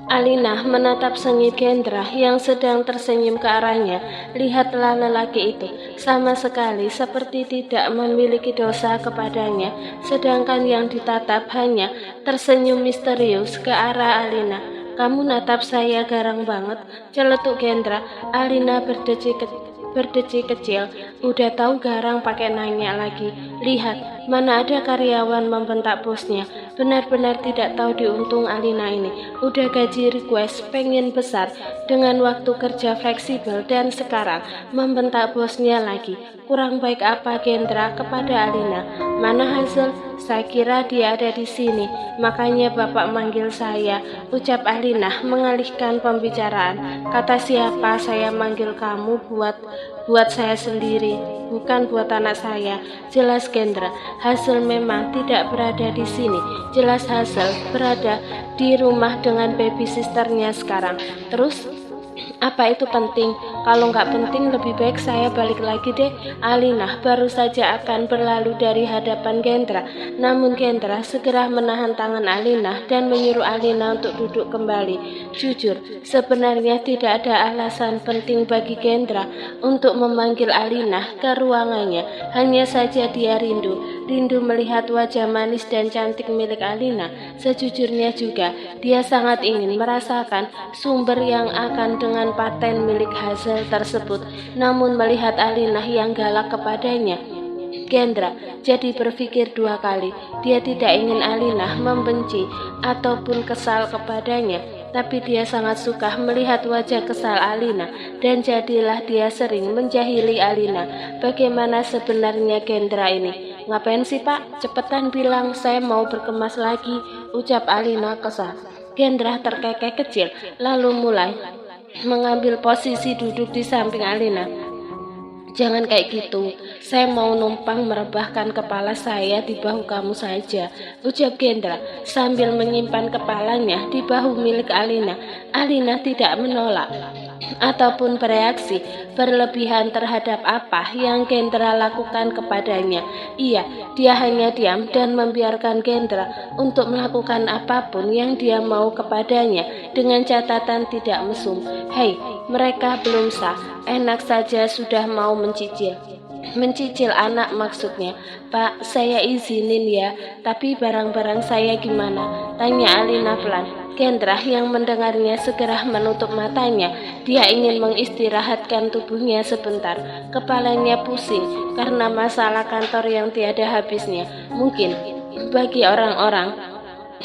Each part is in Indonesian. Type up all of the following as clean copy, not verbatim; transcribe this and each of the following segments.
Alina menatap sengit Gendra yang sedang tersenyum ke arahnya. Lihatlah lelaki itu, sama sekali seperti tidak memiliki dosa kepadanya, sedangkan yang ditatap hanya tersenyum misterius ke arah Alina. Kamu natap saya garang banget, celetuk Gendra. Alina berdecik kecil. Udah tahu garang pakai nanya lagi. Lihat, mana ada karyawan membentak bosnya. Benar-benar tidak tahu diuntung Alina ini. Udah gaji request pengen besar dengan waktu kerja fleksibel dan sekarang membentak bosnya lagi. Kurang baik apa Gendra kepada Alina? Mana hasil? Saya kira dia ada di sini, makanya Bapak manggil saya, ucap Alina mengalihkan pembicaraan. Kata siapa saya manggil kamu buat saya sendiri, bukan buat anak saya. Jelas Gendra, hasil memang tidak berada di sini. Jelas hasil berada di rumah dengan baby sisternya sekarang. Terus apa itu penting? Kalau nggak penting lebih baik saya balik lagi deh. Alina baru saja akan berlalu dari hadapan Gendra. Namun Gendra segera menahan tangan Alina dan menyuruh Alina untuk duduk kembali. Jujur, sebenarnya tidak ada alasan penting bagi Gendra untuk memanggil Alina ke ruangannya. Hanya saja dia rindu melihat wajah manis dan cantik milik Alina. Sejujurnya juga, dia sangat ingin merasakan sumber yang akan dengan paten milik hasil tersebut. Namun melihat Alina yang galak kepadanya, Gendra jadi berpikir dua kali. Dia tidak ingin Alina membenci ataupun kesal kepadanya, tapi dia sangat suka melihat wajah kesal Alina, dan jadilah dia sering menjahili Alina. Bagaimana sebenarnya Gendra ini? Ngapain sih Pak? Cepetan bilang saya mau berkemas lagi, ucap Alina kesal. Gendra terkekeh kecil, lalu mulai mengambil posisi duduk di samping Alina. Jangan kayak gitu, saya mau numpang merebahkan kepala saya di bahu kamu saja, ucap Gendra sambil menyimpan kepalanya di bahu milik Alina. Alina tidak menolak ataupun bereaksi berlebihan terhadap apa yang Gendra lakukan kepadanya. Dia hanya diam dan membiarkan Gendra untuk melakukan apapun yang dia mau kepadanya dengan catatan tidak mesum. Hei, mereka belum sah, enak saja sudah mau mencicil anak maksudnya. Pak, saya izinin ya, tapi barang-barang saya gimana? Tanya Alina pelan. Gendra yang mendengarnya segera menutup matanya. Dia ingin mengistirahatkan tubuhnya sebentar. Kepalanya pusing karena masalah kantor yang tiada habisnya. Mungkin bagi orang-orang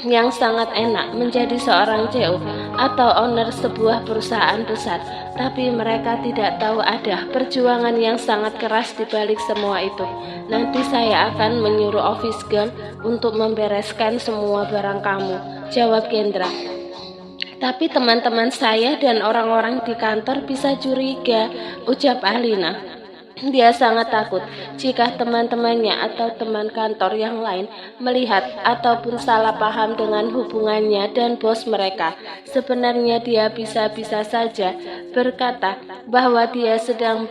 yang sangat enak menjadi seorang CEO atau owner sebuah perusahaan besar, tapi mereka tidak tahu ada perjuangan yang sangat keras di balik semua itu. Nanti saya akan menyuruh office girl untuk membereskan semua barang kamu, jawab Gendra. Tapi teman-teman saya dan orang-orang di kantor bisa curiga, ucap Alina. Dia sangat takut jika teman-temannya atau teman kantor yang lain melihat ataupun salah paham dengan hubungannya dan bos mereka. Sebenarnya dia bisa-bisa saja berkata bahwa dia sedang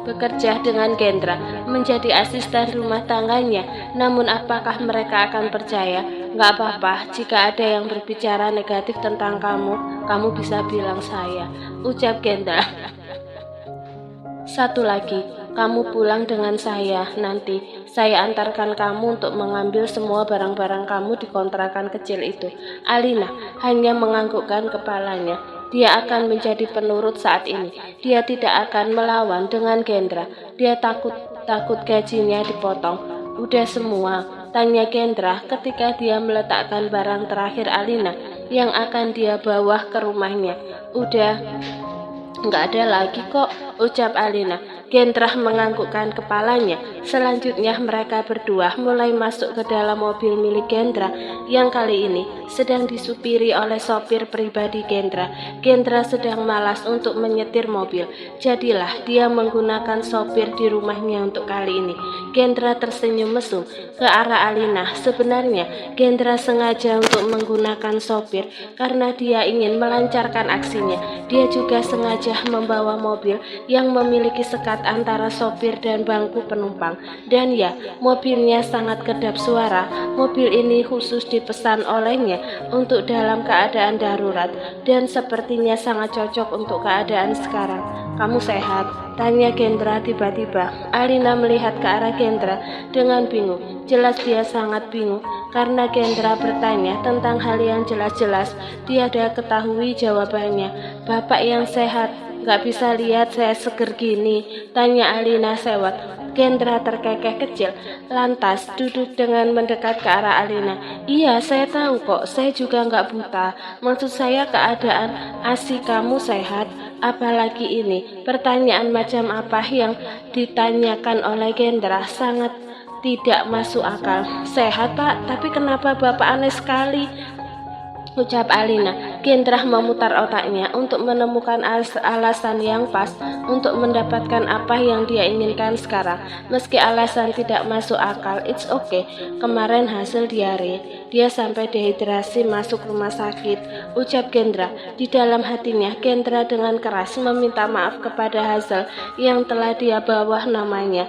bekerja dengan Gendra menjadi asisten rumah tangganya. Namun apakah mereka akan percaya? Nggak apa-apa, jika ada yang berbicara negatif tentang kamu bisa bilang saya, ucap Gendra. Satu lagi, kamu pulang dengan saya. Nanti saya antarkan kamu untuk mengambil semua barang-barang kamu di kontrakan kecil itu. Alina hanya menganggukkan kepalanya. Dia akan menjadi penurut saat ini. Dia tidak akan melawan dengan Gendra. Dia takut gajinya dipotong. Udah semua? Tanya Gendra ketika dia meletakkan barang terakhir Alina yang akan dia bawa ke rumahnya. Udah. Nggak ada lagi kok, ucap Alina. Gendra menganggukkan kepalanya. Selanjutnya mereka berdua mulai masuk ke dalam mobil milik Gendra yang kali ini sedang disupiri oleh sopir pribadi Gendra. Gendra sedang malas untuk menyetir mobil, jadilah dia menggunakan sopir di rumahnya untuk kali ini. Gendra tersenyum mesum ke arah Alina. Sebenarnya Gendra sengaja untuk menggunakan sopir karena dia ingin melancarkan aksinya. Dia juga sengaja membawa mobil yang memiliki sekat dekat antara sopir dan bangku penumpang. Dan ya, mobilnya sangat kedap suara. Mobil ini khusus dipesan olehnya untuk dalam keadaan darurat dan sepertinya sangat cocok untuk keadaan sekarang. Kamu sehat? Tanya Gendra tiba-tiba. Alina melihat ke arah Gendra dengan bingung. Jelas dia sangat bingung karena Gendra bertanya tentang hal yang jelas-jelas tiada ketahui jawabannya. Bapak yang sehat, gak bisa lihat saya seger gini, tanya Alina sewot. Gendra terkekeh kecil, lantas duduk dengan mendekat ke arah Alina. Iya, saya tahu kok, saya juga nggak buta. Maksud saya keadaan ASI kamu sehat, apalagi ini. Pertanyaan macam apa yang ditanyakan oleh Gendra sangat tidak masuk akal. Sehat Pak, tapi kenapa Bapak aneh sekali? Ucap Alina. Gendra memutar otaknya untuk menemukan alasan yang pas untuk mendapatkan apa yang dia inginkan sekarang. Meski alasan tidak masuk akal, it's okay. Kemarin hasil diare, dia sampai dehidrasi masuk rumah sakit. Ucap Gendra. Di dalam hatinya, Gendra dengan keras meminta maaf kepada Hazel yang telah dia bawa namanya.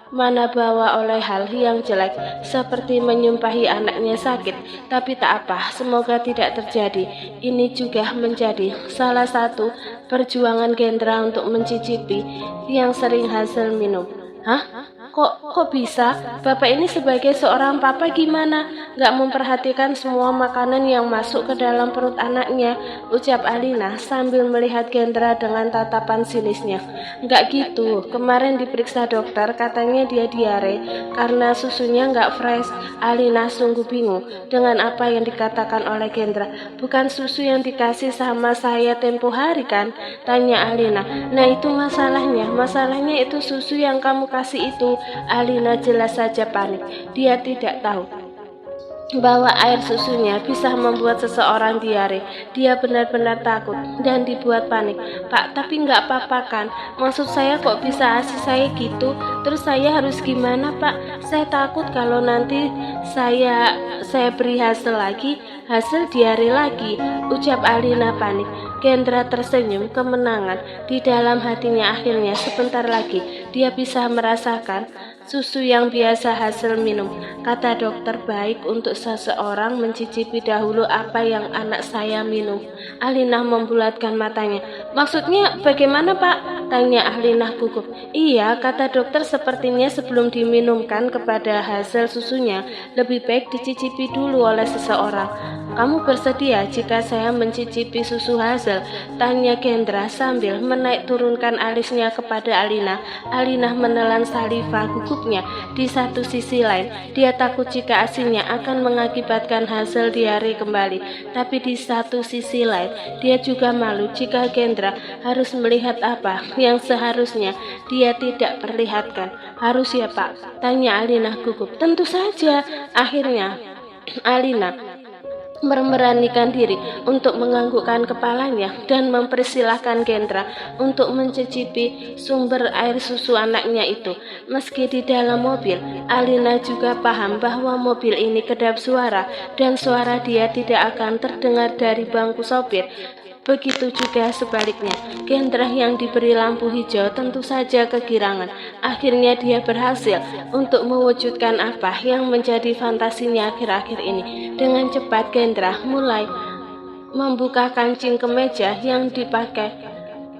Mana bawa oleh hal yang jelek seperti menyumpahi anaknya sakit, tapi tak apa, semoga tidak terjadi. Ini juga menjadi salah satu perjuangan Gendra untuk mencicipi yang sering Hazel minum. Hah? Kok bisa? Bapak ini sebagai seorang papa gimana? Gak memperhatikan semua makanan yang masuk ke dalam perut anaknya, ucap Alina sambil melihat Gendra dengan tatapan sinisnya. Gak gitu, kemarin diperiksa dokter katanya dia diare karena susunya gak fresh. Alina sungguh bingung dengan apa yang dikatakan oleh Gendra. Bukan susu yang dikasih sama saya tempo hari kan? Tanya Alina. Nah itu masalahnya itu susu yang kamu kasih itu. Alina jelas saja panik. Dia tidak tahu bahwa air susunya bisa membuat seseorang diare. Dia benar-benar takut dan dibuat panik. Pak, tapi nggak apa-apa kan? Maksud saya kok bisa ASI saya gitu? Terus saya harus gimana Pak? Saya takut kalau nanti saya beri hasil diare lagi, ucap Alina panik. Gendra tersenyum kemenangan di dalam hatinya. Akhirnya sebentar lagi dia bisa merasakan susu yang biasa Hazel minum. Kata dokter baik untuk seseorang mencicipi dahulu apa yang anak saya minum. Alina membulatkan matanya. Maksudnya bagaimana Pak? Tanya Alina gugup. Iya, kata dokter sepertinya sebelum diminumkan kepada Hazel susunya, lebih baik dicicipi dulu oleh seseorang. Kamu bersedia jika saya mencicipi susu Hazel? Tanya Gendra sambil menaik turunkan alisnya kepada Alina. Alina menelan saliva gugupnya. Di satu sisi lain, dia takut jika asinya akan mengakibatkan Hazel diare kembali. Tapi di satu sisi lain, dia juga malu jika Gendra harus melihat apa yang seharusnya dia tidak perlihatkan. Harus ya Pak? Tanya Alina gugup. Tentu saja. Akhirnya Alina memberanikan diri untuk menganggukkan kepalanya dan mempersilahkan Gendra untuk mencicipi sumber air susu anaknya itu. Meski di dalam mobil, Alina juga paham bahwa mobil ini kedap suara dan suara dia tidak akan terdengar dari bangku sopir. Begitu juga sebaliknya, Gendra yang diberi lampu hijau tentu saja kegirangan. Akhirnya dia berhasil untuk mewujudkan apa yang menjadi fantasinya akhir-akhir ini. Dengan cepat Gendra mulai membuka kancing kemeja yang dipakai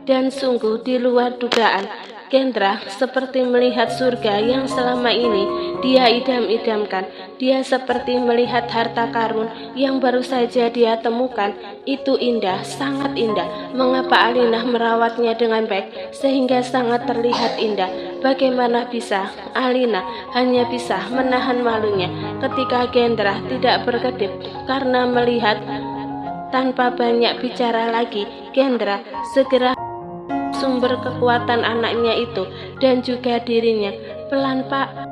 dan sungguh di luar dugaan. Gendra seperti melihat surga yang selama ini dia idam-idamkan. Dia seperti melihat harta karun yang baru saja dia temukan. Itu indah, sangat indah. Mengapa Alina merawatnya dengan baik sehingga sangat terlihat indah? Bagaimana bisa? Alina hanya bisa menahan malunya ketika Gendra tidak berkedip karena melihat. Tanpa banyak bicara lagi, Gendra segera sumber kekuatan anaknya itu dan juga dirinya. Pelan Pak.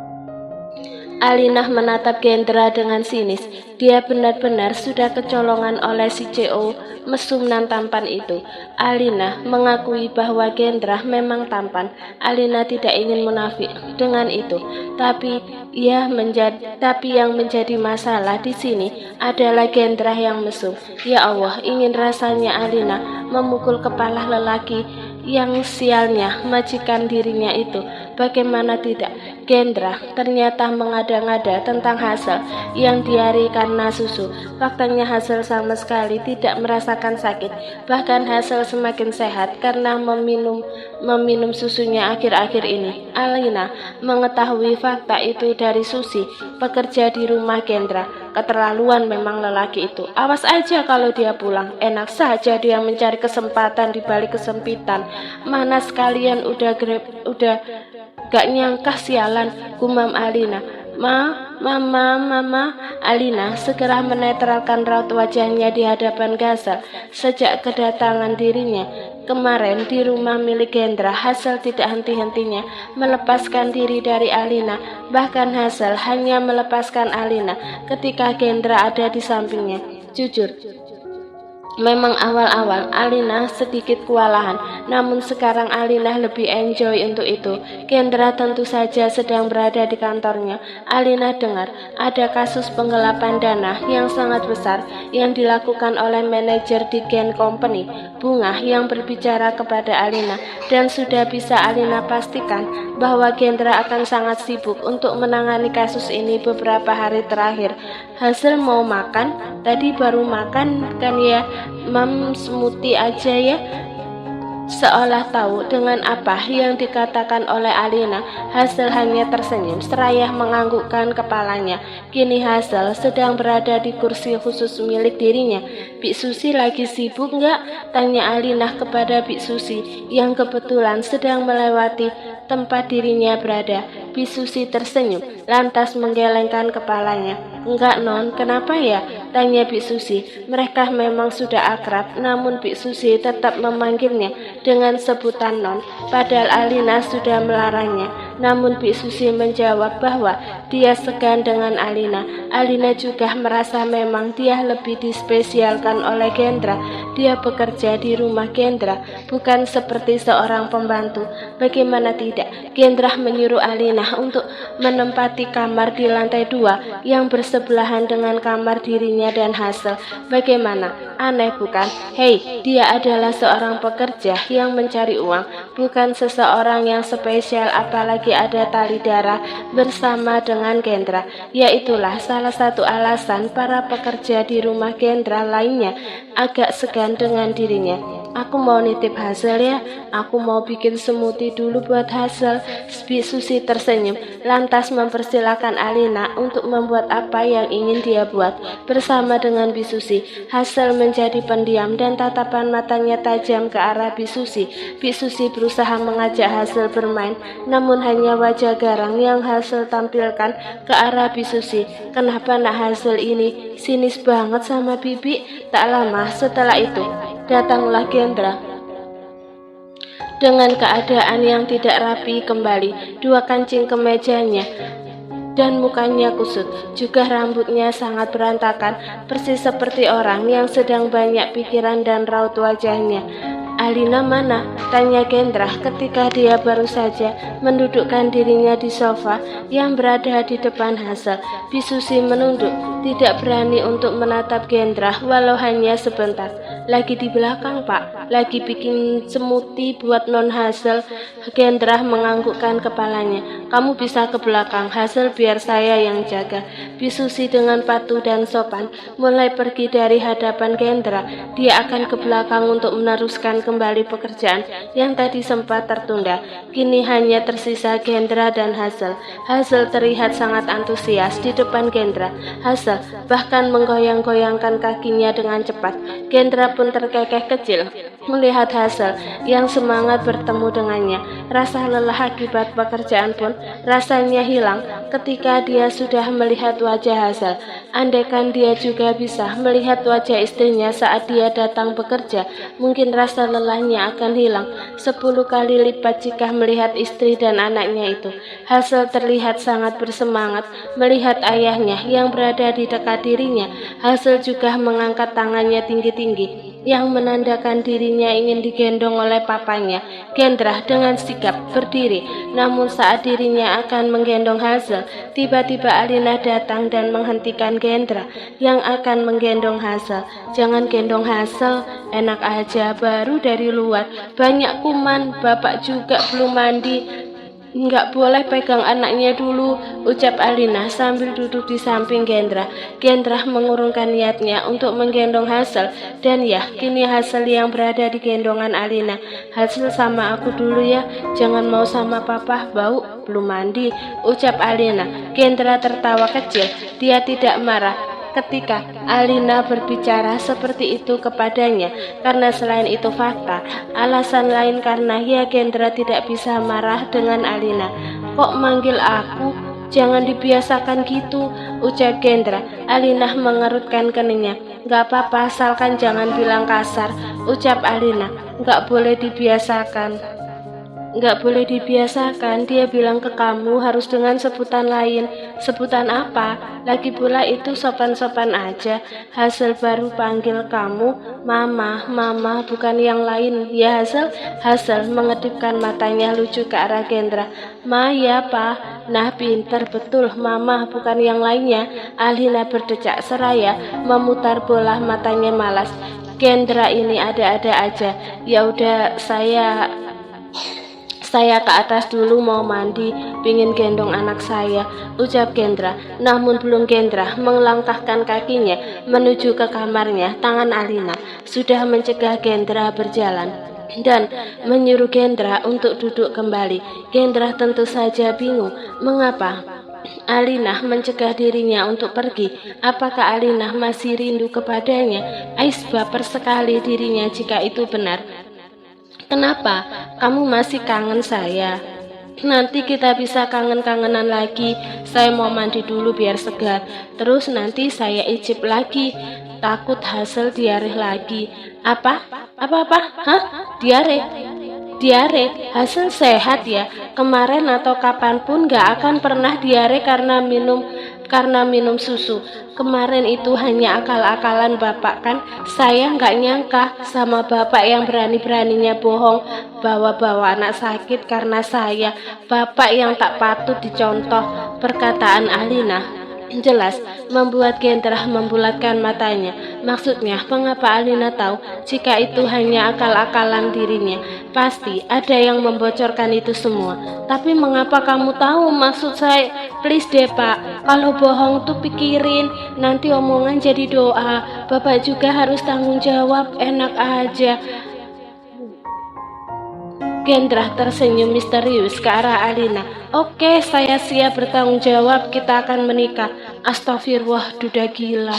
Alina menatap Gendra dengan sinis. Dia benar-benar sudah kecolongan oleh si CO mesum nan tampan itu. Alina mengakui bahwa Gendra memang tampan. Alina tidak ingin munafik dengan itu. Tapi yang menjadi masalah di sini adalah Gendra yang mesum. Ya Allah, ingin rasanya Alina memukul kepala lelaki Yang sialnya, majikan dirinya itu, bagaimana tidak, Gendra ternyata mengada-ngada tentang Hazel yang diare karena susu. Faktanya Hazel sama sekali tidak merasakan sakit. Bahkan Hazel semakin sehat karena meminum susunya akhir-akhir ini. Alina mengetahui fakta itu dari Susi, pekerja di rumah Gendra. Keterlaluan memang lelaki itu. Awas aja kalau dia pulang. Enak saja dia mencari kesempatan di balik kesempitan. Mana sekalian udah gak nyangka sialan, gumam Alina. Mama, Alina segera menetralkan raut wajahnya di hadapan Hazel. Sejak kedatangan dirinya kemarin di rumah milik Gendra, Hazel tidak henti-hentinya melepaskan diri dari Alina. Bahkan Hazel hanya melepaskan Alina ketika Gendra ada di sampingnya. Jujur, memang awal-awal Alina sedikit kewalahan, namun sekarang Alina lebih enjoy untuk itu. Gendra tentu saja sedang berada di kantornya. Alina dengar ada kasus penggelapan dana yang sangat besar yang dilakukan oleh manajer di Gen Company, Bunga, yang berbicara kepada Alina, dan sudah bisa Alina pastikan bahwa Gendra akan sangat sibuk untuk menangani kasus ini beberapa hari terakhir. Hazel mau makan? Tadi baru makan kan ya? Smoothie aja ya. Seolah tahu dengan apa yang dikatakan oleh Alina, Hazel hanya tersenyum seraya menganggukkan kepalanya. Kini Hazel sedang berada di kursi khusus milik dirinya. Bik Susi lagi sibuk nggak? Tanya Alina kepada Bik Susi yang kebetulan sedang melewati tempat dirinya berada. Bik Susi tersenyum, lantas menggelengkan kepalanya. Enggak non, kenapa ya? Tanya Bik Susi. Mereka memang sudah akrab, namun Bik Susi tetap memanggilnya dengan sebutan non, padahal Alina sudah melarangnya. Namun Bik Susi menjawab bahwa dia segan dengan Alina. Alina juga merasa memang dia lebih dispesialkan oleh Gendra. Dia bekerja di rumah Gendra, bukan seperti seorang pembantu. Bagaimana tidak, Gendra menyuruh Alina untuk menempati kamar di lantai 2 yang bersebelahan dengan kamar dirinya dan Hazel. Bagaimana? Aneh bukan? Hei, dia adalah seorang pekerja yang mencari uang, bukan seseorang yang spesial, apalagi ada tali darah bersama dengan Gendra. Yaitulah salah satu alasan para pekerja di rumah Gendra lainnya agak segan dengan dirinya. Aku mau nitip Hazel ya, aku mau bikin smoothie dulu buat Hazel. Bik Susi tersenyum, lantas mempersilahkan Alina untuk membuat apa yang ingin dia buat. Bersama dengan Bik Susi, Hazel menjadi pendiam dan tatapan matanya tajam ke arah Bik Susi. Bik Susi berusaha mengajak Hazel bermain, namun hanya wajah garang yang Hazel tampilkan ke arah Bik Susi. Kenapa nak Hazel ini sinis banget sama Bibi? Tak lama setelah itu, datanglah Gendra dengan keadaan yang tidak rapi kembali, 2 kancing kemejanya dan mukanya kusut, juga rambutnya sangat berantakan, persis seperti orang yang sedang banyak pikiran dan raut wajahnya. Alina mana? Tanya Gendra ketika dia baru saja mendudukkan dirinya di sofa yang berada di depan Hazel. Bik Susi menunduk, tidak berani untuk menatap Gendra walau hanya sebentar. Lagi di belakang pak, lagi bikin smoothie buat non Hazel. Gendra menganggukkan kepalanya. Kamu bisa ke belakang Hazel, biar saya yang jaga. Bik Susi dengan patuh dan sopan mulai pergi dari hadapan Gendra. Dia akan ke belakang untuk meneruskan kembali pekerjaan yang tadi sempat tertunda. Kini hanya tersisa Gendra dan Hazel. Hazel terlihat sangat antusias di depan Gendra. Hazel bahkan menggoyang-goyangkan kakinya dengan cepat. Gendra pun terkekeh kecil melihat Hazel yang semangat bertemu dengannya. Rasa lelah akibat pekerjaan pun rasanya hilang ketika dia sudah melihat wajah Hazel. Andaikan dia juga bisa melihat wajah istrinya saat dia datang bekerja, mungkin rasa lelahnya akan hilang 10 kali lipat jika melihat istri dan anaknya itu. Hazel terlihat sangat bersemangat melihat ayahnya yang berada di dekat dirinya. Hazel juga mengangkat tangannya tinggi-tinggi yang menandakan dirinya ingin digendong oleh papanya. Gendra dengan sigap berdiri, namun saat dirinya akan menggendong Hazel, tiba-tiba Alina datang dan menghentikan Gendra yang akan menggendong Hazel. Jangan gendong Hazel, enak aja, baru dari luar, banyak kuman, bapak juga belum mandi. Nggak boleh pegang anaknya dulu, ucap Alina sambil duduk di samping Gendra. Gendra mengurungkan niatnya untuk menggendong Hazel, dan ya, kini Hazel yang berada di gendongan Alina. Hazel sama aku dulu ya, jangan mau sama papa, bau, belum mandi, ucap Alina. Gendra tertawa kecil, dia tidak marah ketika Alina berbicara seperti itu kepadanya, karena selain itu fakta. Alasan lain karena ya Gendra tidak bisa marah dengan Alina. Kok manggil aku? Jangan dibiasakan gitu, ucap Gendra. Alina mengerutkan keningnya. Gak apa-apa, asalkan jangan bilang kasar, ucap Alina. Gak boleh dibiasakan. Nggak boleh dibiasakan, dia bilang ke kamu harus dengan sebutan lain. Sebutan apa? Lagi pula itu sopan-sopan aja. Hazel baru panggil kamu Mama, Mama, bukan yang lain. Ya Hazel? Hazel mengedipkan matanya lucu ke arah Gendra. Ma, ya Pa. Nah pinter betul, Mama, bukan yang lainnya. Alina berdecak seraya memutar bola matanya malas. Gendra ini ada-ada aja. Ya udah, saya ke atas dulu mau mandi, pingin gendong anak saya, ucap Gendra. Namun belum Gendra melangkahkan kakinya menuju ke kamarnya, tangan Alina sudah mencegah Gendra berjalan dan menyuruh Gendra untuk duduk kembali. Gendra tentu saja bingung mengapa Alina mencegah dirinya untuk pergi. Apakah Alina masih rindu kepadanya? Ais baper sekali dirinya jika itu benar. Kenapa? Kamu masih kangen saya? Nanti kita bisa kangen-kangenan lagi. Saya mau mandi dulu biar segar. Terus nanti saya icip lagi. Takut Hazel diare lagi. Apa? Apa-apa? Hah? Diare? Diare? Hazel sehat ya? Kemarin atau kapanpun gak akan pernah diare karena minum susu. Kemarin itu hanya akal-akalan bapak kan. Saya nggak nyangka sama bapak yang berani-beraninya bohong bawa-bawa anak sakit karena saya. Bapak yang tak patut dicontoh. Perkataan Alina jelas membuat Gendra membulatkan matanya. Maksudnya, mengapa Alina tahu jika itu hanya akal-akalan dirinya? Pasti ada yang membocorkan itu semua. Tapi mengapa kamu tahu maksud saya? Please deh Pak, kalau bohong tuh pikirin, nanti omongan jadi doa. Bapak juga harus tanggung jawab, enak aja. Gendra tersenyum misterius ke arah Alina. Oke, saya siap bertanggung jawab, kita akan menikah. Astagfirullah, duda gila.